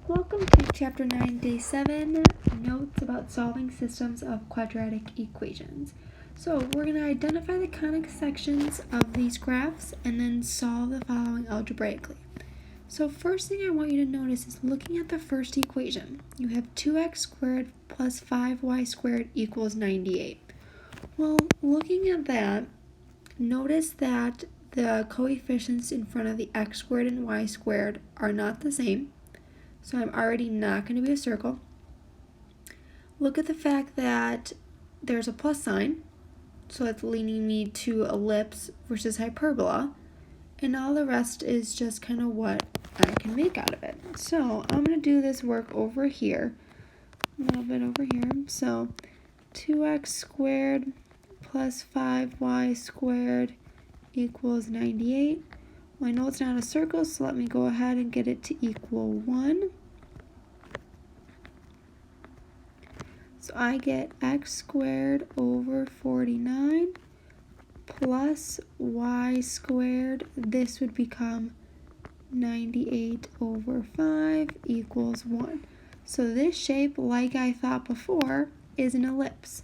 Welcome to Chapter 9, Day 7, Notes about Solving Systems of Quadratic Equations. So we're going to identify the conic sections of these graphs and then solve the following algebraically. So first thing I want you to notice is looking at the first equation. You have 2x squared plus 5y squared equals 98. Well, looking at that, notice that the coefficients in front of the x squared and y squared are not the same. So I'm already not going to be a circle. Look at the fact that there's a plus sign, so it's leading me to ellipse versus hyperbola, and all the rest is just kind of what I can make out of it. So I'm going to do this work over here, a little bit over here. So 2x squared plus 5y squared equals 98. Well, I know it's not a circle, so let me go ahead and get it to equal 1. So I get x squared over 49 plus y squared. This would become 98 over 5 equals 1. So this shape, like I thought before, is an ellipse.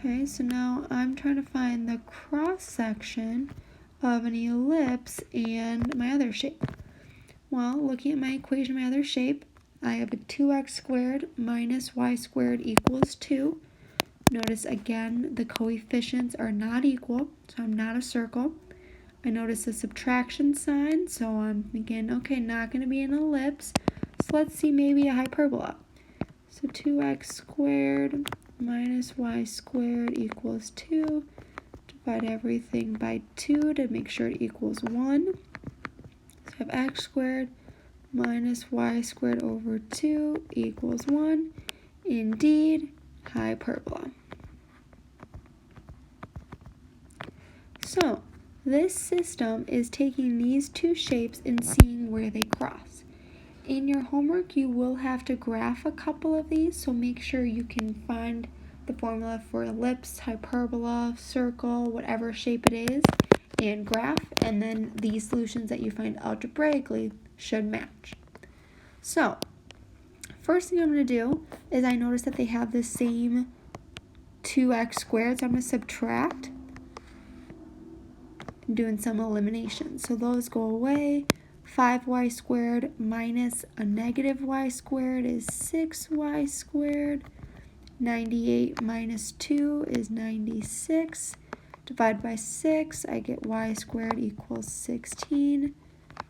Okay, so now I'm trying to find the cross section of an ellipse and my other shape. Well, looking at my equation, my other shape, I have a 2x squared minus y squared equals 2. Notice again the coefficients are not equal, so I'm not a circle. I notice the subtraction sign, so I'm thinking, okay, not going to be an ellipse. So let's see maybe a hyperbola. So 2x squared minus y squared equals 2. Divide everything by 2 to make sure it equals 1. So I have x squared minus y squared over 2 equals 1. Indeed, hyperbola. So this system is taking these two shapes and seeing where they cross. In your homework, you will have to graph a couple of these, so make sure you can find the formula for ellipse, hyperbola, circle, whatever shape it is, and graph, and then these solutions that you find algebraically should match. So, first thing I'm going to do is I notice that they have the same 2x squared, so I'm going to subtract. I'm doing some elimination. So those go away. 5y squared minus a negative y squared is 6y squared. 98 minus 2 is 96. Divide by 6, I get y squared equals 16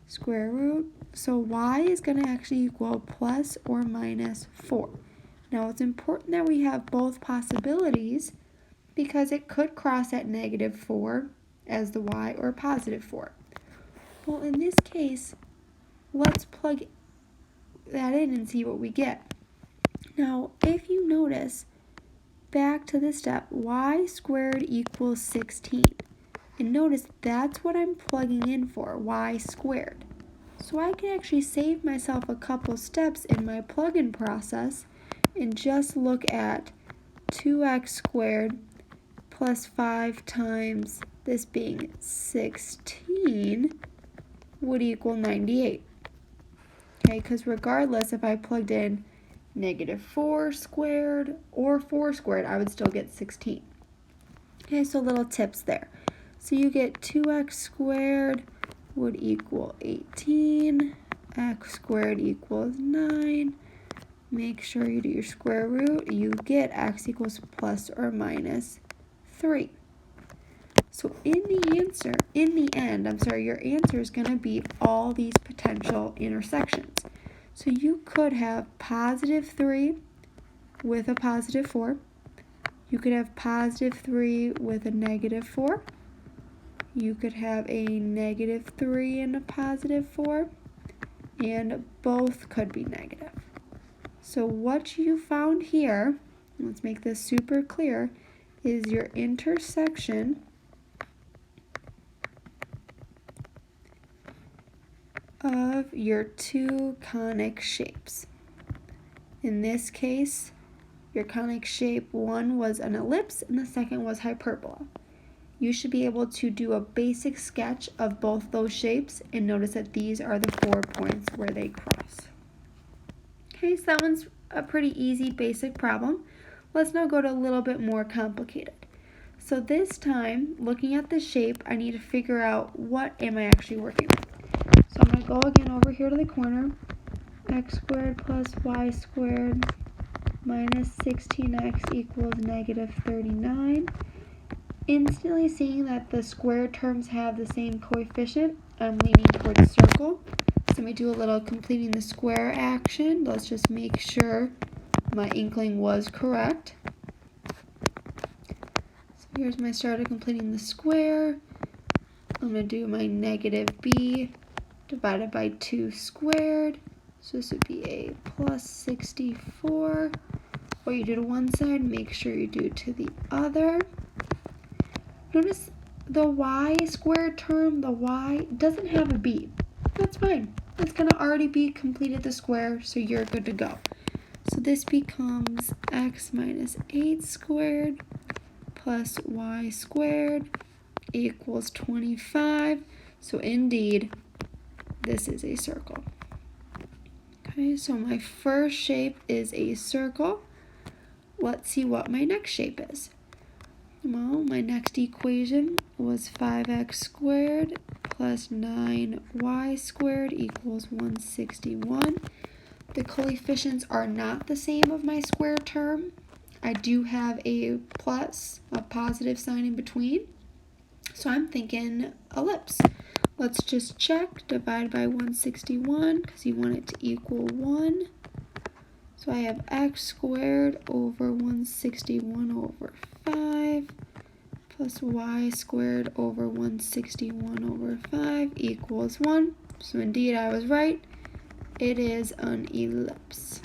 square root. So y is going to actually equal plus or minus 4. Now it's important that we have both possibilities because it could cross at negative 4 as the y or positive 4. Well, in this case, let's plug that in and see what we get. Now, if you notice, back to this step, y squared equals 16. And notice that's what I'm plugging in for, y squared. So I can actually save myself a couple steps in my plug-in process and just look at 2x squared plus 5 times this being 16 would equal 98. Okay, because regardless if I plugged in negative 4 squared or 4 squared, I would still get 16. Okay, so little tips there. So you get 2x squared would equal 18, x squared equals 9. Make sure you do your square root. You get x equals plus or minus 3. So in the end, your answer is going to be all these potential intersections. So you could have positive 3 with a positive 4. You could have positive 3 with a negative 4. You could have a negative 3 and a positive 4. And both could be negative. So what you found here, let's make this super clear, is your intersection of your two conic shapes. In this case, your conic shape one was an ellipse and the second was hyperbola. you should be able to do a basic sketch of both those shapes and notice that these are the 4 points where they cross. Okay, so that one's a pretty easy basic problem. Let's now go to a little bit more complicated. So this time, looking at the shape, I need to figure out what am I actually working with. So I'm going to go again over here to the corner. X squared plus y squared minus 16x equals negative 39. Instantly seeing that the square terms have the same coefficient, I'm leaning towards circle. So let me do a little completing the square action. Let's just make sure my inkling was correct. So here's my start of completing the square. I'm going to do my negative b divided by 2 squared. So this would be a plus 64. What you do to one side, make sure you do to the other. Notice the y squared term, the y doesn't have a b. That's fine. It's going to already be completed the square, so you're good to go. So this becomes x minus 8 squared plus y squared equals 25. So indeed, this is a circle. Okay, so my first shape is a circle. Let's see what my next shape is. Well, my next equation was 5x squared plus 9y squared equals 161. The coefficients are not the same of my square term. I do have a plus, a positive sign in between. So I'm thinking ellipse. Let's just check, divide by 161 because you want it to equal 1. So I have x squared over 161 over 5 plus y squared over 161 over 5 equals 1. So indeed I was right. It is an ellipse.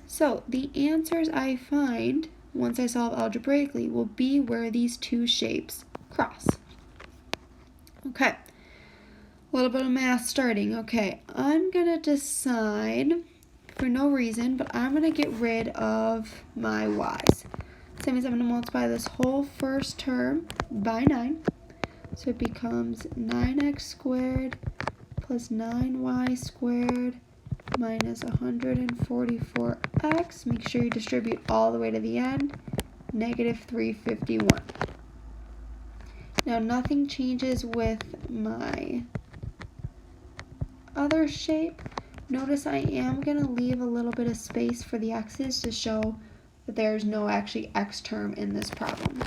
So the answers I find once I solve algebraically will be where these two shapes cross. Okay, a little bit of math starting. Okay, I'm going to decide for no reason, but I'm going to get rid of my y's. So that means I'm going to multiply this whole first term by 9. So it becomes 9x squared plus 9y squared minus 144x. Make sure you distribute all the way to the end. Negative 351. Now nothing changes with my other shape. Notice I am going to leave a little bit of space for the x's to show that there's no actually x term in this problem.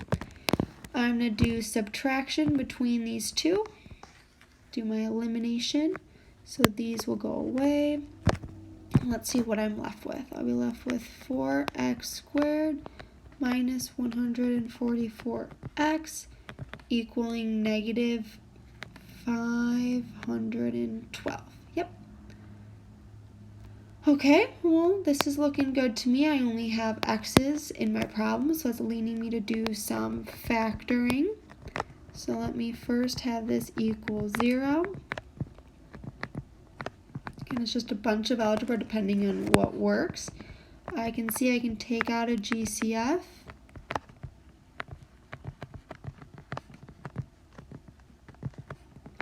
I'm going to do subtraction between these two. Do my elimination. So these will go away. Let's see what I'm left with. I'll be left with 4x squared minus 144x equaling negative 512. Yep. Okay, well, this is looking good to me. I only have x's in my problem, so it's leaning me to do some factoring. So let me first have this equal 0. And it's just a bunch of algebra depending on what works. I can see I can take out a GCF.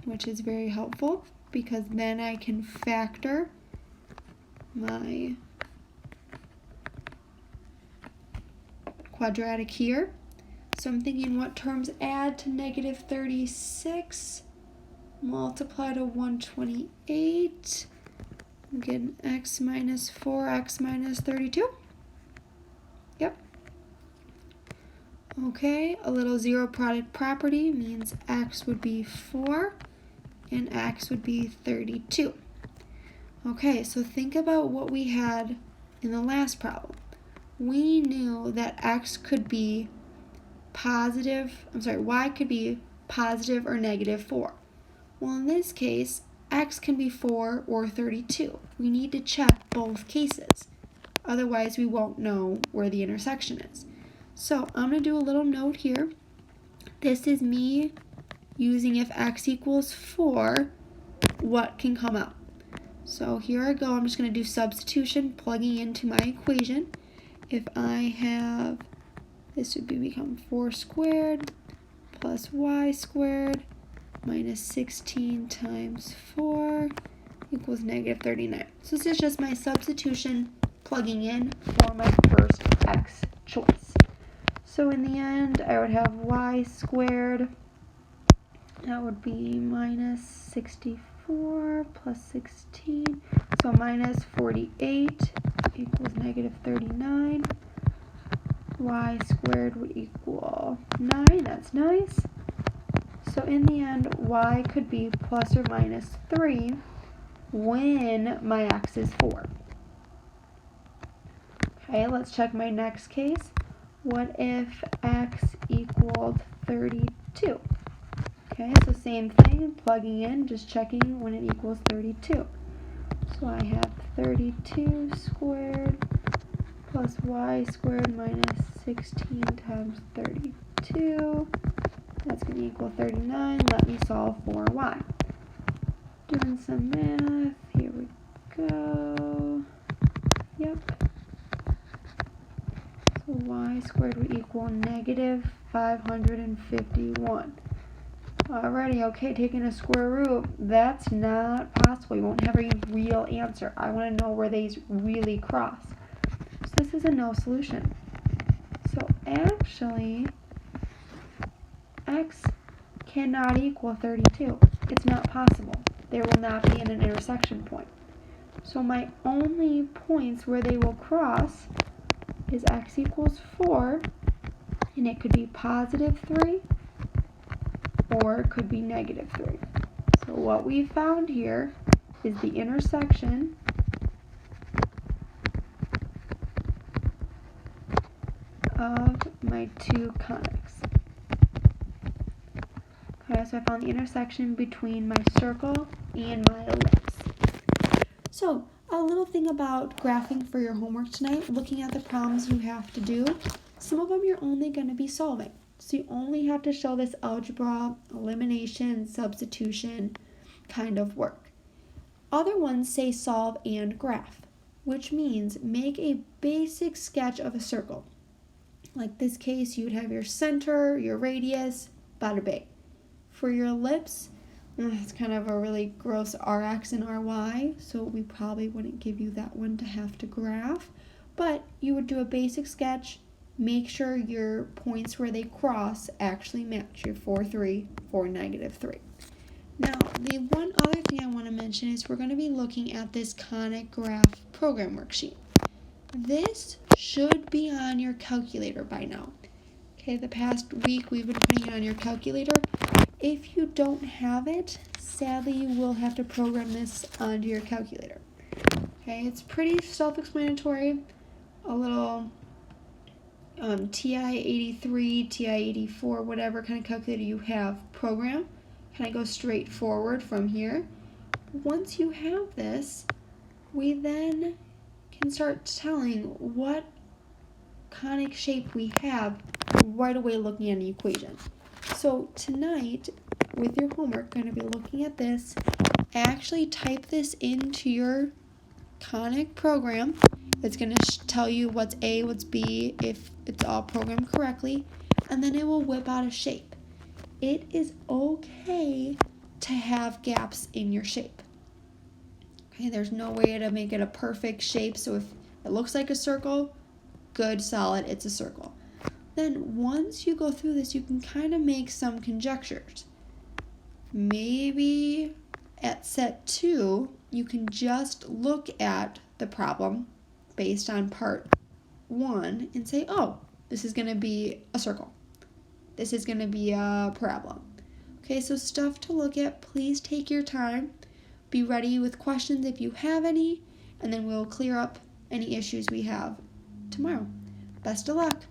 Which is very helpful because then I can factor my quadratic here. So I'm thinking what terms add to negative 36, multiply to 128. I'm getting x minus 4x minus 32. Yep. Okay, a little zero product property means x would be 4 and x would be 32. Okay, so think about what we had in the last problem. We knew that x could be y could be positive or negative 4. Well, in this case, x can be 4 or 32. We need to check both cases. Otherwise, we won't know where the intersection is. So I'm going to do a little note here. This is me using if x equals 4, what can come out. So here I go. I'm just going to do substitution, plugging into my equation. If I have, this would become 4 squared plus y squared minus 16 times 4 equals negative 39. So this is just my substitution plugging in for my first x choice. So in the end, I would have y squared. That would be minus 64 plus 16. So minus 48 equals negative 39. Y squared would equal 9. That's nice. So in the end, y could be plus or minus 3 when my x is 4. Okay, let's check my next case. What if x equaled 32? Okay, so same thing, plugging in, just checking when it equals 32. So I have 32 squared plus y squared minus 16 times 32. That's going to equal 39. Let me solve for y. Doing some math. Here we go. Yep. So y squared would equal negative 551. Alrighty, okay, taking a square root, that's not possible. You won't have a real answer. I want to know where these really cross. So this is a no solution. So actually, x cannot equal 32. It's not possible. There will not be an intersection point. So my only points where they will cross is x equals 4, and it could be positive 3, or it could be negative 3. So what we found here is the intersection of my two conics. Okay, so I found the intersection between my circle and my ellipse. So a little thing about graphing for your homework tonight, looking at the problems you have to do, some of them you're only going to be solving. So you only have to show this algebra, elimination, substitution kind of work. Other ones say solve and graph, which means make a basic sketch of a circle. Like this case, you would have your center, your radius, bada bing. For your ellipse, it's kind of a really gross rx and ry, so we probably wouldn't give you that one to have to graph. But you would do a basic sketch, make sure your points where they cross actually match your 4, 3, 4, negative 3. Now, the one other thing I want to mention is we're going to be looking at this conic graph program worksheet. This should be on your calculator by now. Okay, the past week we've been putting it on your calculator. If you don't have it, sadly you will have to program this onto your calculator. Okay, it's pretty self-explanatory. A little TI-83, TI-84, whatever kind of calculator you have program. Kind of go straight forward from here. Once you have this, we then can start telling what conic shape we have right away looking at an equation. So tonight, with your homework, going to be looking at this. Actually type this into your conic program. It's going to tell you what's A, what's B, if it's all programmed correctly, and then it will whip out a shape. It is okay to have gaps in your shape. Okay, there's no way to make it a perfect shape, so if it looks like a circle, good, solid, it's a circle. Then once you go through this, you can kind of make some conjectures. Maybe at set 2, you can just look at the problem based on part 1 and say, oh, this is going to be a circle. This is going to be a parabola. Okay, so stuff to look at. Please take your time. Be ready with questions if you have any, and then we'll clear up any issues we have tomorrow. Best of luck.